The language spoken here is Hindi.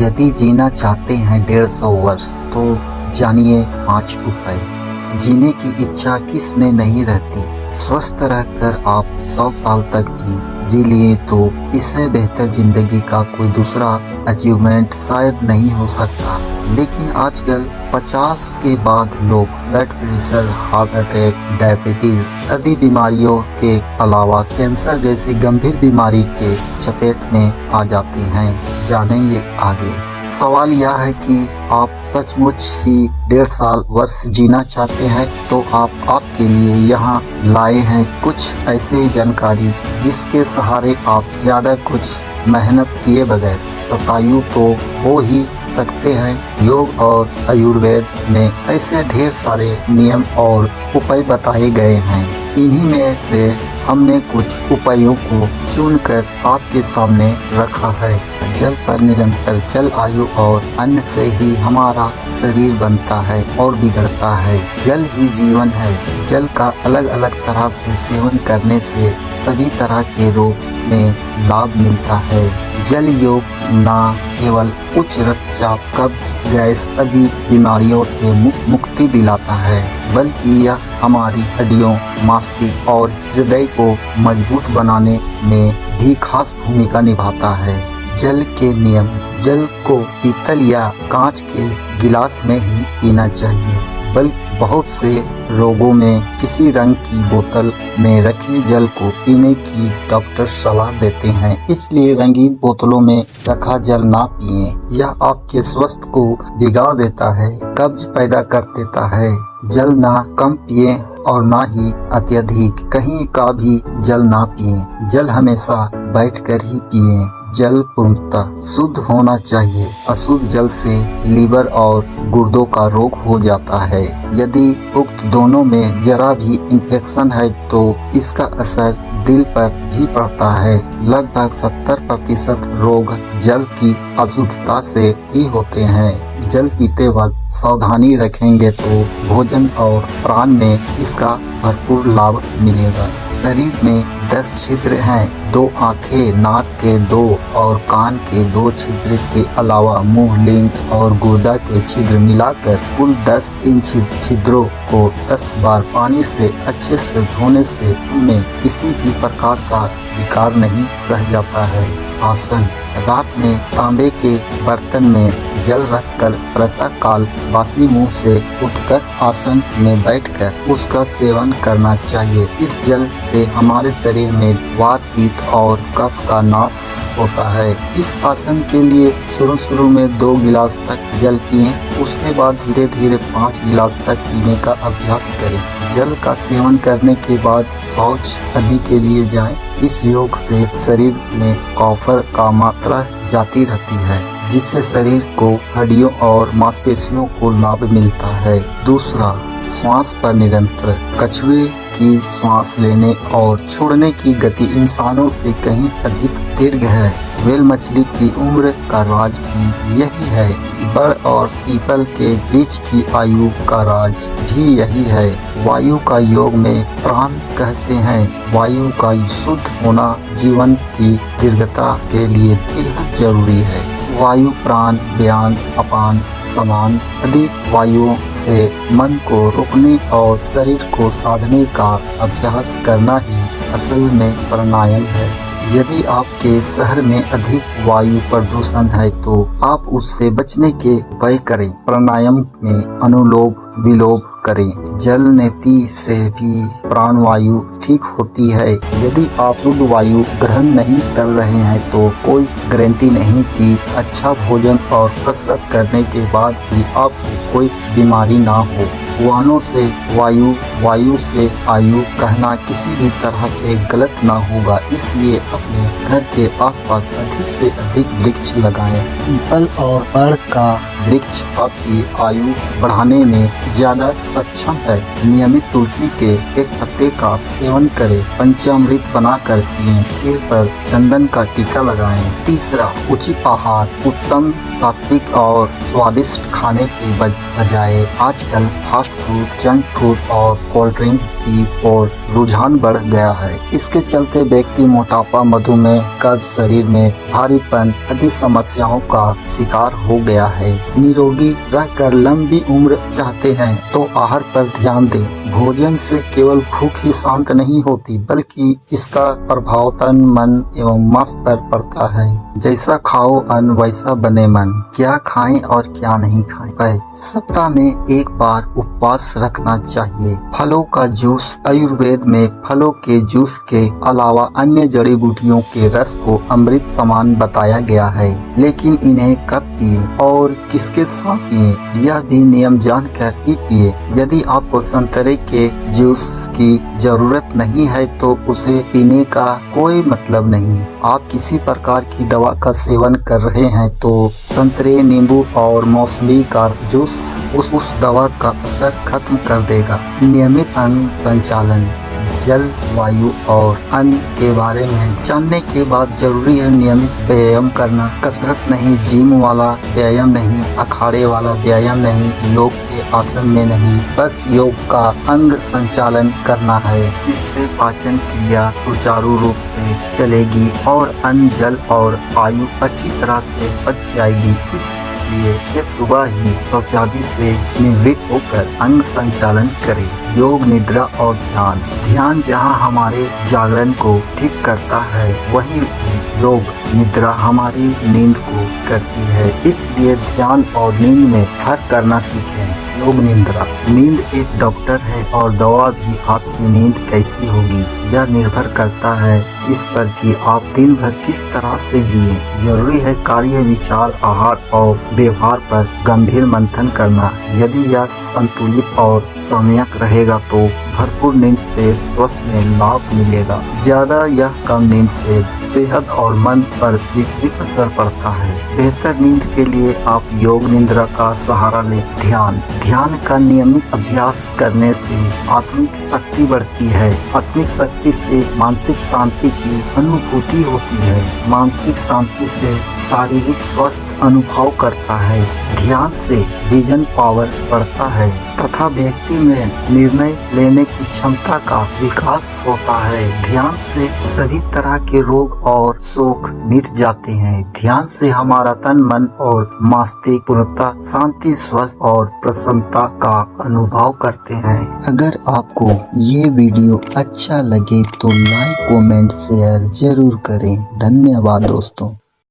यदि जीना चाहते हैं 150 वर्ष तो जानिए 5 उपाय। जीने की इच्छा किस में नहीं रहती। स्वस्थ रहकर आप 100 साल तक भी जी लिए तो इससे बेहतर जिंदगी का कोई दूसरा अचीवमेंट शायद नहीं हो सकता। लेकिन आजकल 50 के बाद लोग blood pressure, heart attack, diabetes आदि बीमारियों के अलावा कैंसर जैसी गंभीर बीमारी के चपेट में आ जाते हैं। जानेंगे आगे। सवाल यह है कि आप सचमुच ही 150 वर्ष जीना चाहते हैं तो आपके लिए यहाँ लाए हैं कुछ ऐसी जानकारी जिसके सहारे आप ज्यादा कुछ मेहनत किए बगैर शतायु तो हो ही सकते हैं। योग और आयुर्वेद में ऐसे ढेर सारे नियम और उपाय बताए गए हैं। इन्हीं में से हमने कुछ उपायों को चुनकर आपके सामने रखा है। जल पर निरंतर जल, आयु और अन्न से ही हमारा शरीर बनता है और बिगड़ता है। जल ही जीवन है। जल का अलग अलग तरह से सेवन करने से सभी तरह के रोग में लाभ मिलता है। जल योग न केवल उच्च रक्तचाप, कब्ज, गैस आदि बीमारियों से मुक्ति दिलाता है, बल्कि यह हमारी हड्डियों, मस्तिष्क और हृदय को मजबूत बनाने में भी खास भूमिका निभाता है। जल के नियम। जल को पीतल या कांच के गिलास में ही पीना चाहिए, बल्कि बहुत से रोगों में किसी रंग की बोतल में रखे जल को पीने की डॉक्टर सलाह देते हैं। इसलिए रंगीन बोतलों में रखा जल ना पिएं। यह आपके स्वास्थ्य को बिगाड़ देता है, कब्ज पैदा कर देता है। जल ना कम पिएं और ना ही अत्यधिक कहीं का भी जल ना पिएं। जल हमेशा बैठकर ही पिएं। जल पूर्णतः शुद्ध होना चाहिए। अशुद्ध जल से लीवर और गुर्दों का रोग हो जाता है। यदि उक्त दोनों में जरा भी इन्फेक्शन है तो इसका असर दिल पर भी पड़ता है। लगभग 70% रोग जल की अशुद्धता से ही होते हैं। जल पीते वक्त सावधानी रखेंगे तो भोजन और प्राण में इसका भरपूर लाभ मिलेगा। शरीर में 10 छिद्र हैं। 2 आँखें, नाक के 2 और कान के 2 छिद्र के अलावा मुंह, लिंग और गुर्दा के छिद्र मिलाकर कुल 10 इन छिद्रों को 10 बार पानी से अच्छे से धोने से उनमें किसी भी प्रकार का विकार नहीं रह जाता है। आसन। रात में तांबे के बर्तन में जल रखकर प्रातः काल बासी मुंह से उठकर आसन में बैठकर उसका सेवन करना चाहिए। इस जल से हमारे शरीर में वात, पित्त और कफ का नाश होता है। इस आसन के लिए शुरू में 2 गिलास तक जल पिएं, उसके बाद धीरे धीरे 5 गिलास तक पीने का अभ्यास करें। जल का सेवन करने के बाद शौच आदि के लिए जाएं। इस योग से शरीर में कॉपर का मात्रा जाती रहती है, जिससे शरीर को हड्डियों और मांसपेशियों को लाभ मिलता है। दूसरा, श्वास पर निरंतर। कछुए की श्वास लेने और छोड़ने की गति इंसानों से कहीं अधिक दीर्घ है। व्हेल मछली की उम्र का राज भी यही है। बड़ और पीपल के वृक्ष की आयु का राज भी यही है। वायु का योग में प्राण कहते हैं। वायु का शुद्ध होना जीवन की दीर्घता के लिए बेहद जरूरी है। वायु, प्राण, व्यान, अपान, समान आदि वायुओं से मन को रोकने और शरीर को साधने का अभ्यास करना ही असल में प्राणायाम है। यदि आपके शहर में अधिक वायु प्रदूषण है तो आप उससे बचने के उपाय करें। प्राणायाम में अनुलोम विलोम करें। जल नीति से भी प्राण वायु ठीक होती है। यदि आप शुद्ध वायु ग्रहण नहीं कर रहे हैं तो कोई गारंटी नहीं कि अच्छा भोजन और कसरत करने के बाद भी आपको कोई बीमारी ना हो। वाहनों से वायु, वायु से आयु कहना किसी भी तरह से गलत ना होगा। इसलिए अपने घर के आसपास अधिक से अधिक वृक्ष लगाएं। पीपल और बड़ का वृक्ष आपकी आयु बढ़ाने में ज्यादा सक्षम है। नियमित तुलसी के एक पत्ते का सेवन करें। पंचामृत बनाकर पिएं। सिर पर चंदन का टीका लगाएं। तीसरा, उचित आहार। उत्तम, सात्विक और स्वादिष्ट खाने के बजाय आजकल फास्ट फूड, जंक फूड और कोल्ड ड्रिंक की ओर रुझान बढ़ गया है। इसके चलते व्यक्ति मोटापा, मधुमेह, कब्ज, शरीर में भारीपन आदि समस्याओं का शिकार हो गया है। निरोगी रहकर लंबी उम्र चाहते हैं तो आहार पर ध्यान दें। भोजन से केवल भूख ही शांत नहीं होती, बल्कि इसका प्रभाव तन, मन एवं मस्तिष्क पर पड़ता है। जैसा खाओ अन्न वैसा बने मन। क्या खाएं और क्या नहीं खाएं। सप्ताह में एक बार उपवास रखना चाहिए। फलों का जूस। आयुर्वेद में फलों के जूस के अलावा अन्य जड़ी बूटियों के रस को अमृत समान बताया गया है, लेकिन इन्हें कब पिए और किसके साथ पिए यह भी नियम जानकर ही पिए। यदि आपको संतरे के जूस की जरूरत नहीं है तो उसे पीने का कोई मतलब नहीं। आप किसी प्रकार की दवा का सेवन कर रहे हैं तो संतरे, नींबू और मौसमी का जूस उस दवा का असर खत्म कर देगा। नियमित अंग संचालन। जल, वायु और अन्न के बारे में जानने के बाद जरूरी है नियमित व्यायाम करना। कसरत नहीं, जिम वाला व्यायाम नहीं, अखाड़े वाला व्यायाम नहीं, योग के आसन में नहीं, बस योग का अंग संचालन करना है। इससे पाचन क्रिया सुचारू रूप से चलेगी और अन्न, जल और वायु अच्छी तरह से पच जाएगी। इसलिए सिर्फ सुबह ही शौचालय से निवृत्त होकर अंग संचालन करें। योग, निद्रा और ध्यान। ध्यान जहाँ हमारे जागरण को ठीक करता है, वही योग निद्रा हमारी नींद को करती है। इसलिए ध्यान और नींद में फर्क करना सीखें। योग निद्रा। नींद एक डॉक्टर है और दवा भी। आपकी नींद कैसी होगी यह निर्भर करता है इस पर कि आप दिन भर किस तरह से जिए। जरूरी है कार्य, विचार, आहार और व्यवहार पर गंभीर मंथन करना। यदि यह संतुलित और सम्यक रहेगा तो भरपूर नींद से स्वास्थ्य में लाभ मिलेगा। ज्यादा या कम नींद से सेहत और मन पर विपरीत असर पड़ता है। बेहतर नींद के लिए आप योग निद्रा का सहारा लें। ध्यान का नियमित अभ्यास करने से आत्मिक शक्ति बढ़ती है। आत्मिक शक्ति से मानसिक शांति की अनुभूति होती है। मानसिक शांति से शारीरिक स्वास्थ्य अनुभव करता है। ध्यान से विजन पावर बढ़ता है तथा व्यक्ति में निर्णय लेने की क्षमता का विकास होता है। ध्यान से सभी तरह के रोग और शोक मिट जाते हैं। ध्यान से हमारा तन, मन और मस्तिष्क पूर्णतः शांति, स्वस्थ और प्रसन्नता का अनुभव करते हैं। अगर आपको ये वीडियो अच्छा लगे तो लाइक, कमेंट, शेयर जरूर करें। धन्यवाद दोस्तों।